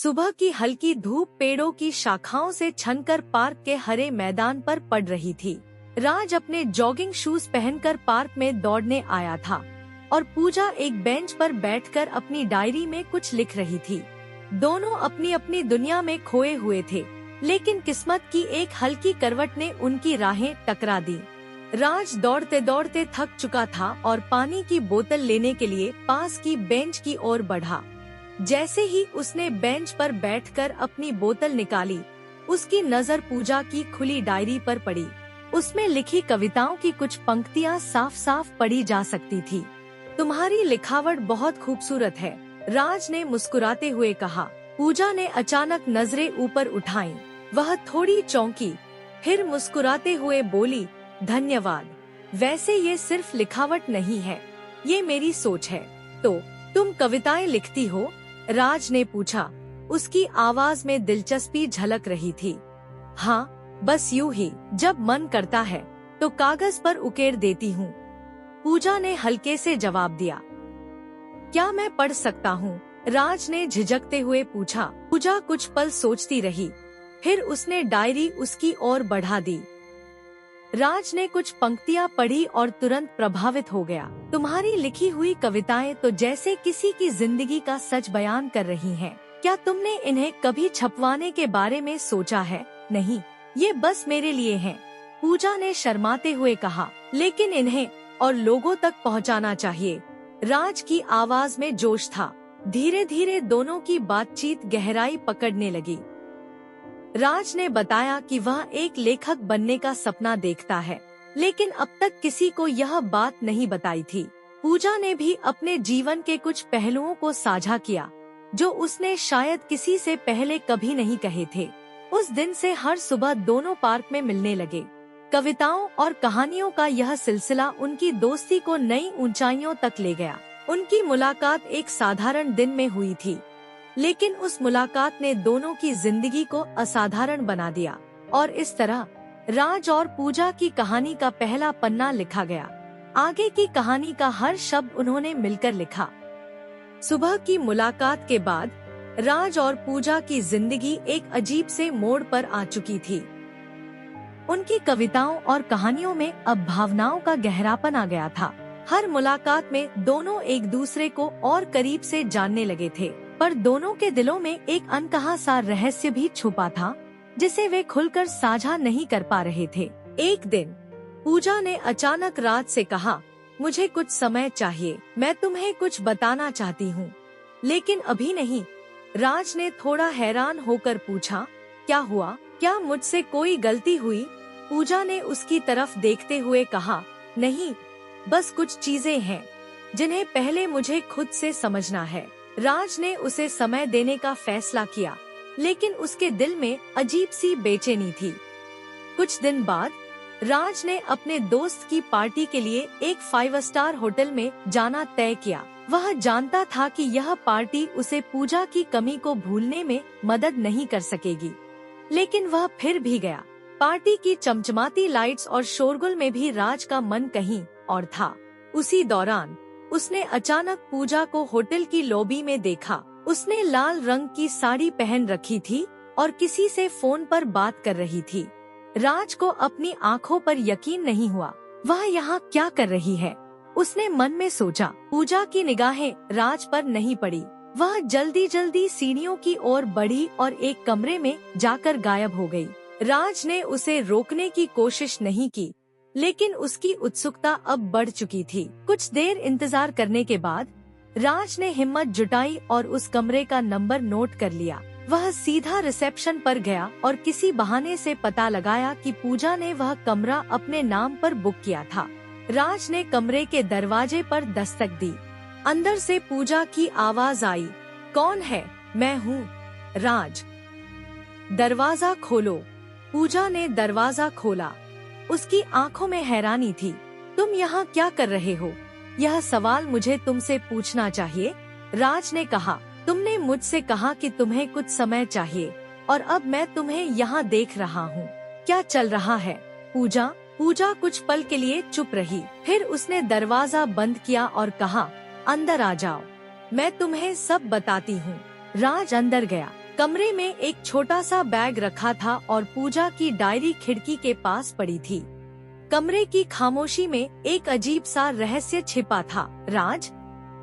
सुबह की हल्की धूप पेड़ों की शाखाओं से छनकर पार्क के हरे मैदान पर पड़ रही थी। राज अपने जॉगिंग शूज पहनकर पार्क में दौड़ने आया था और पूजा एक बेंच पर बैठकर अपनी डायरी में कुछ लिख रही थी। दोनों अपनी अपनी दुनिया में खोए हुए थे, लेकिन किस्मत की एक हल्की करवट ने उनकी राहें टकरा दी। राज दौड़ते दौड़ते थक चुका था और पानी की बोतल लेने के लिए पास की बेंच की ओर बढ़ा। जैसे ही उसने बेंच पर बैठकर अपनी बोतल निकाली, उसकी नजर पूजा की खुली डायरी पर पड़ी। उसमें लिखी कविताओं की कुछ पंक्तियां साफ साफ पढ़ी जा सकती थी। तुम्हारी लिखावट बहुत खूबसूरत है, राज ने मुस्कुराते हुए कहा। पूजा ने अचानक नजरें ऊपर उठाईं। वह थोड़ी चौंकी, फिर मुस्कुराते हुए बोली, धन्यवाद। वैसे ये सिर्फ लिखावट नहीं है, ये मेरी सोच है। तो तुम कविताएं लिखती हो? राज ने पूछा। उसकी आवाज में दिलचस्पी झलक रही थी। हाँ, बस यूं ही, जब मन करता है तो कागज पर उकेर देती हूँ, पूजा ने हल्के से जवाब दिया। क्या मैं पढ़ सकता हूँ? राज ने झिझकते हुए पूछा। पूजा कुछ पल सोचती रही, फिर उसने डायरी उसकी ओर बढ़ा दी। राज ने कुछ पंक्तियां पढ़ी और तुरंत प्रभावित हो गया। तुम्हारी लिखी हुई कविताएं तो जैसे किसी की जिंदगी का सच बयान कर रही हैं। क्या तुमने इन्हें कभी छपवाने के बारे में सोचा है? नहीं, ये बस मेरे लिए हैं, पूजा ने शर्माते हुए कहा। लेकिन इन्हें और लोगों तक पहुंचाना चाहिए। राज की आवाज में जोश था। धीरे धीरे दोनों की बातचीत गहराई पकड़ने लगी। राज ने बताया कि वह एक लेखक बनने का सपना देखता है, लेकिन अब तक किसी को यह बात नहीं बताई थी। पूजा ने भी अपने जीवन के कुछ पहलुओं को साझा किया, जो उसने शायद किसी से पहले कभी नहीं कहे थे। उस दिन से हर सुबह दोनों पार्क में मिलने लगे। कविताओं और कहानियों का यह सिलसिला उनकी दोस्ती को नई ऊंचाइयों तक ले गया। उनकी मुलाकात एक साधारण दिन में हुई थी, लेकिन उस मुलाकात ने दोनों की जिंदगी को असाधारण बना दिया और इस तरह राज और पूजा की कहानी का पहला पन्ना लिखा गया। आगे की कहानी का हर शब्द उन्होंने मिलकर लिखा। सुबह की मुलाकात के बाद राज और पूजा की जिंदगी एक अजीब से मोड़ पर आ चुकी थी। उनकी कविताओं और कहानियों में अब भावनाओं का गहरापन आ गया था। हर मुलाकात में दोनों एक दूसरे को और करीब से जानने लगे थे, पर दोनों के दिलों में एक अनकहा सा रहस्य भी छुपा था, जिसे वे खुलकर साझा नहीं कर पा रहे थे। एक दिन पूजा ने अचानक राज से कहा, मुझे कुछ समय चाहिए, मैं तुम्हें कुछ बताना चाहती हूँ, लेकिन अभी नहीं। राज ने थोड़ा हैरान होकर पूछा, क्या हुआ? क्या मुझसे कोई गलती हुई? पूजा ने उसकी तरफ देखते हुए कहा, नहीं, बस कुछ चीजें हैं जिन्हें पहले मुझे खुद से समझना है। राज ने उसे समय देने का फैसला किया, लेकिन उसके दिल में अजीब सी बेचैनी थी। कुछ दिन बाद राज ने अपने दोस्त की पार्टी के लिए एक 5 स्टार होटल में जाना तय किया। वह जानता था कि यह पार्टी उसे पूजा की कमी को भूलने में मदद नहीं कर सकेगी, लेकिन वह फिर भी गया। पार्टी की चमचमाती लाइट्स और शोरगुल में भी राज का मन कहीं और था। उसी दौरान उसने अचानक पूजा को होटल की लॉबी में देखा। उसने लाल रंग की साड़ी पहन रखी थी और किसी से फोन पर बात कर रही थी। राज को अपनी आंखों पर यकीन नहीं हुआ। वह यहाँ क्या कर रही है? उसने मन में सोचा। पूजा की निगाहें राज पर नहीं पड़ी। वह जल्दी जल्दी सीढ़ियों की ओर बढ़ी और एक कमरे में जाकर गायब हो गई। राज ने उसे रोकने की कोशिश नहीं की, लेकिन उसकी उत्सुकता अब बढ़ चुकी थी। कुछ देर इंतजार करने के बाद राज ने हिम्मत जुटाई और उस कमरे का नंबर नोट कर लिया। वह सीधा रिसेप्शन पर गया और किसी बहाने से पता लगाया कि पूजा ने वह कमरा अपने नाम पर बुक किया था। राज ने कमरे के दरवाजे पर दस्तक दी। अंदर से पूजा की आवाज आई, कौन है? मैं हूँ, राज। दरवाजा खोलो। पूजा ने दरवाजा खोला। उसकी आंखों में हैरानी थी। तुम यहाँ क्या कर रहे हो? यह सवाल मुझे तुमसे पूछना चाहिए, राज ने कहा। तुमने मुझसे कहा कि तुम्हें कुछ समय चाहिए और अब मैं तुम्हें यहाँ देख रहा हूँ। क्या चल रहा है? पूजा कुछ पल के लिए चुप रही, फिर उसने दरवाजा बंद किया और कहा, अंदर आ जाओ, मैं तुम्हें सब बताती हूँ। राज अंदर गया। कमरे में एक छोटा सा बैग रखा था और पूजा की डायरी खिड़की के पास पड़ी थी। कमरे की खामोशी में एक अजीब सा रहस्य छिपा था। राज,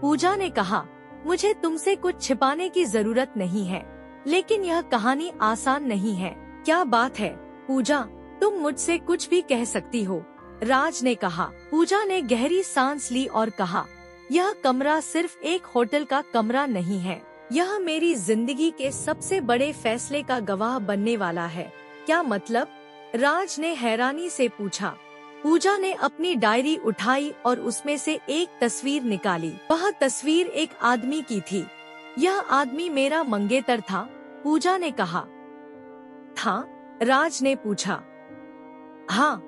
पूजा ने कहा, मुझे तुमसे कुछ छिपाने की जरूरत नहीं है, लेकिन यह कहानी आसान नहीं है। क्या बात है पूजा, तुम मुझसे कुछ भी कह सकती हो, राज ने कहा। पूजा ने गहरी सांस ली और कहा, यह कमरा सिर्फ एक होटल का कमरा नहीं है, यह मेरी जिंदगी के सबसे बड़े फैसले का गवाह बनने वाला है। क्या मतलब? राज ने हैरानी से पूछा। पूजा ने अपनी डायरी उठाई और उसमें से एक तस्वीर निकाली। वह तस्वीर एक आदमी की थी। यह आदमी मेरा मंगेतर था, पूजा ने कहा। था? राज ने पूछा। हाँ,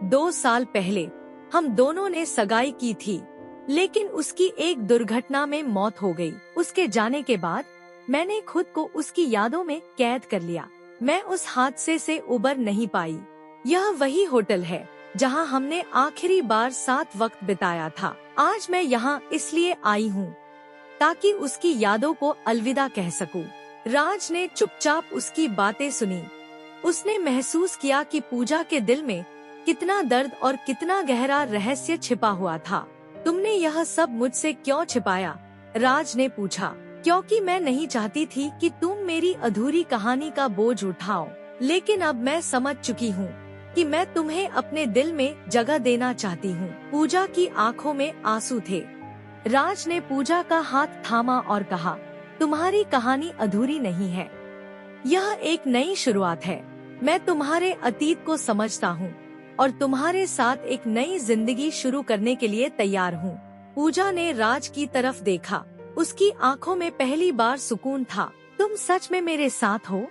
2 साल पहले हम दोनों ने सगाई की थी, लेकिन उसकी एक दुर्घटना में मौत हो गई। उसके जाने के बाद मैंने खुद को उसकी यादों में कैद कर लिया। मैं उस हादसे से उबर नहीं पाई। यह वही होटल है जहां हमने आखिरी बार साथ वक्त बिताया था। आज मैं यहाँ इसलिए आई हूँ ताकि उसकी यादों को अलविदा कह सकूं। राज ने चुपचाप उसकी बातें सुनी। उसने महसूस किया कि पूजा के दिल में कितना दर्द और कितना गहरा रहस्य छिपा हुआ था। तुमने यह सब मुझसे क्यों छिपाया? राज ने पूछा। क्योंकि मैं नहीं चाहती थी कि तुम मेरी अधूरी कहानी का बोझ उठाओ, लेकिन अब मैं समझ चुकी हूँ कि मैं तुम्हें अपने दिल में जगह देना चाहती हूँ। पूजा की आंखों में आंसू थे। राज ने पूजा का हाथ थामा और कहा, तुम्हारी कहानी अधूरी नहीं है, यह एक नई शुरुआत है। मैं तुम्हारे अतीत को समझता हूँ और तुम्हारे साथ एक नई जिंदगी शुरू करने के लिए तैयार हूँ। पूजा ने राज की तरफ देखा। उसकी आंखों में पहली बार सुकून था। तुम सच में मेरे साथ हो?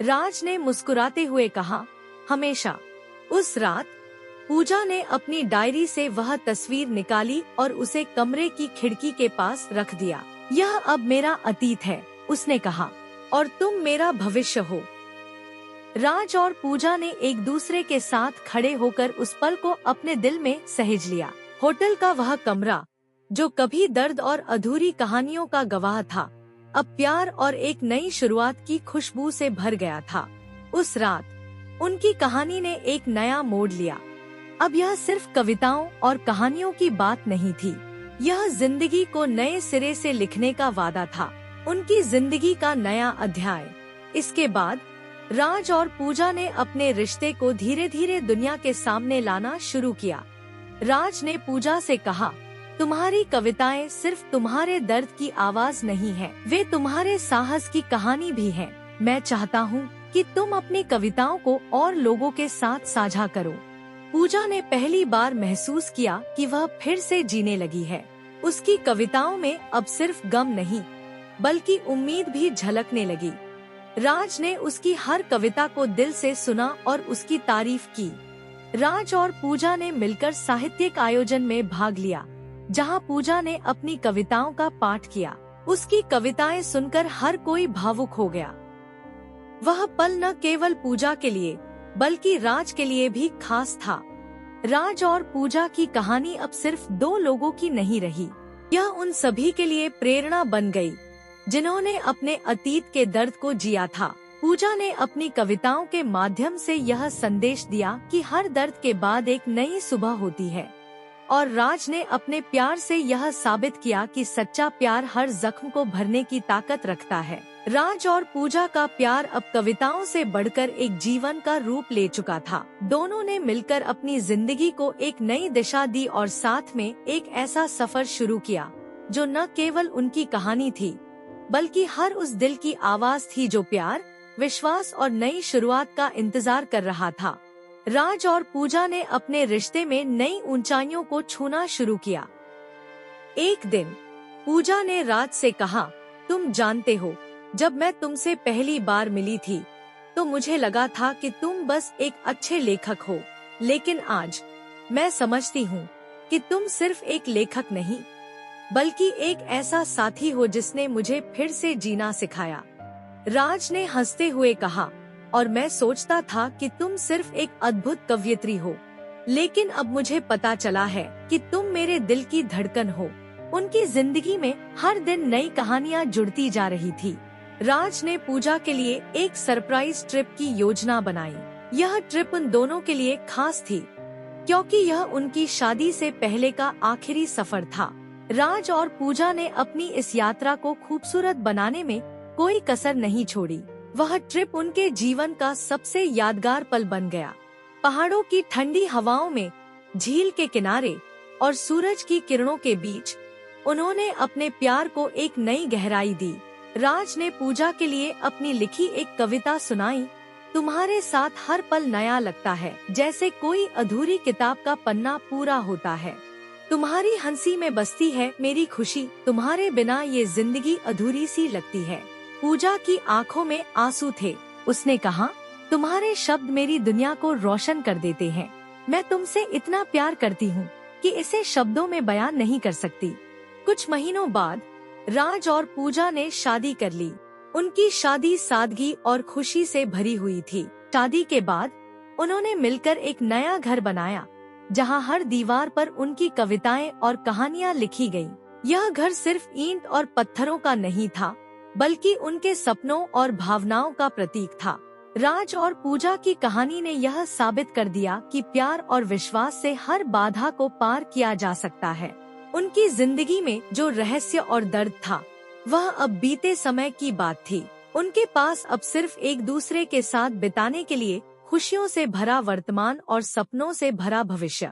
राज ने मुस्कुराते हुए कहा, हमेशा। उस रात पूजा ने अपनी डायरी से वह तस्वीर निकाली और उसे कमरे की खिड़की के पास रख दिया। यह अब मेरा अतीत है, उसने कहा, और तुम मेरा भविष्य हो। राज और पूजा ने एक दूसरे के साथ खड़े होकर उस पल को अपने दिल में सहेज लिया। होटल का वह कमरा जो कभी दर्द और अधूरी कहानियों का गवाह था, अब प्यार और एक नई शुरुआत की खुशबू से भर गया था। उस रात उनकी कहानी ने एक नया मोड़ लिया। अब यह सिर्फ कविताओं और कहानियों की बात नहीं थी, यह जिंदगी को नए सिरे से लिखने का वादा था, उनकी जिंदगी का नया अध्याय। इसके बाद राज और पूजा ने अपने रिश्ते को धीरे धीरे दुनिया के सामने लाना शुरू किया। राज ने पूजा से कहा, तुम्हारी कविताएं सिर्फ तुम्हारे दर्द की आवाज नहीं है, वे तुम्हारे साहस की कहानी भी है। मैं चाहता हूँ कि तुम अपनी कविताओं को और लोगों के साथ साझा करो। पूजा ने पहली बार महसूस किया कि वह फिर से जीने लगी है। उसकी कविताओं में अब सिर्फ गम नहीं, बल्कि उम्मीद भी झलकने लगी। राज ने उसकी हर कविता को दिल से सुना और उसकी तारीफ की। राज और पूजा ने मिलकर साहित्यिक आयोजन में भाग लिया, जहां पूजा ने अपनी कविताओं का पाठ किया। उसकी कविताएं सुनकर हर कोई भावुक हो गया। वह पल न केवल पूजा के लिए बल्कि राज के लिए भी खास था। राज और पूजा की कहानी अब सिर्फ 2 लोगों की नहीं रही, यह उन सभी के लिए प्रेरणा बन गई जिन्होंने अपने अतीत के दर्द को जिया था। पूजा ने अपनी कविताओं के माध्यम से यह संदेश दिया कि हर दर्द के बाद एक नई सुबह होती है, और राज ने अपने प्यार से यह साबित किया कि सच्चा प्यार हर जख्म को भरने की ताकत रखता है। राज और पूजा का प्यार अब कविताओं से बढ़कर एक जीवन का रूप ले चुका था। दोनों ने मिलकर अपनी जिंदगी को एक नई दिशा दी और साथ में एक ऐसा सफर शुरू किया जो न केवल उनकी कहानी थी, बल्कि हर उस दिल की आवाज थी जो प्यार, विश्वास और नई शुरुआत का इंतजार कर रहा था। राज और पूजा ने अपने रिश्ते में नई ऊंचाइयों को छूना शुरू किया। एक दिन पूजा ने राज से कहा, तुम जानते हो, जब मैं तुमसे पहली बार मिली थी तो मुझे लगा था कि तुम बस एक अच्छे लेखक हो, लेकिन आज मैं समझती हूँ कि तुम सिर्फ एक लेखक नहीं, बल्कि एक ऐसा साथी हो जिसने मुझे फिर से जीना सिखाया। राज ने हंसते हुए कहा, और मैं सोचता था कि तुम सिर्फ एक अद्भुत कवयित्री हो, लेकिन अब मुझे पता चला है कि तुम मेरे दिल की धड़कन हो। उनकी जिंदगी में हर दिन नई कहानियाँ जुड़ती जा रही थी। राज ने पूजा के लिए एक सरप्राइज ट्रिप की योजना बनाई। यह ट्रिप उन दोनों के लिए खास थी, क्योंकि यह उनकी शादी से पहले का आखिरी सफर था। राज और पूजा ने अपनी इस यात्रा को खूबसूरत बनाने में कोई कसर नहीं छोड़ी। वह ट्रिप उनके जीवन का सबसे यादगार पल बन गया। पहाड़ों की ठंडी हवाओं में, झील के किनारे और सूरज की किरणों के बीच उन्होंने अपने प्यार को एक नई गहराई दी। राज ने पूजा के लिए अपनी लिखी एक कविता सुनाई। तुम्हारे साथ हर पल नया लगता है, जैसे कोई अधूरी किताब का पन्ना पूरा होता है। तुम्हारी हंसी में बसती है मेरी खुशी, तुम्हारे बिना ये जिंदगी अधूरी सी लगती है। पूजा की आंखों में आंसू थे। उसने कहा, तुम्हारे शब्द मेरी दुनिया को रोशन कर देते हैं। मैं तुमसे इतना प्यार करती हूँ कि इसे शब्दों में बयान नहीं कर सकती। कुछ महीनों बाद राज और पूजा ने शादी कर ली। उनकी शादी सादगी और खुशी से भरी हुई थी। शादी के बाद उन्होंने मिलकर एक नया घर बनाया, जहां हर दीवार पर उनकी कविताएं और कहानियां लिखी गईं। यह घर सिर्फ ईंट और पत्थरों का नहीं था, बल्कि उनके सपनों और भावनाओं का प्रतीक था। राज और पूजा की कहानी ने यह साबित कर दिया कि प्यार और विश्वास से हर बाधा को पार किया जा सकता है। उनकी जिंदगी में जो रहस्य और दर्द था, वह अब बीते समय की बात थी। उनके पास अब सिर्फ एक दूसरे के साथ बिताने के लिए खुशियों से भरा वर्तमान और सपनों से भरा भविष्य।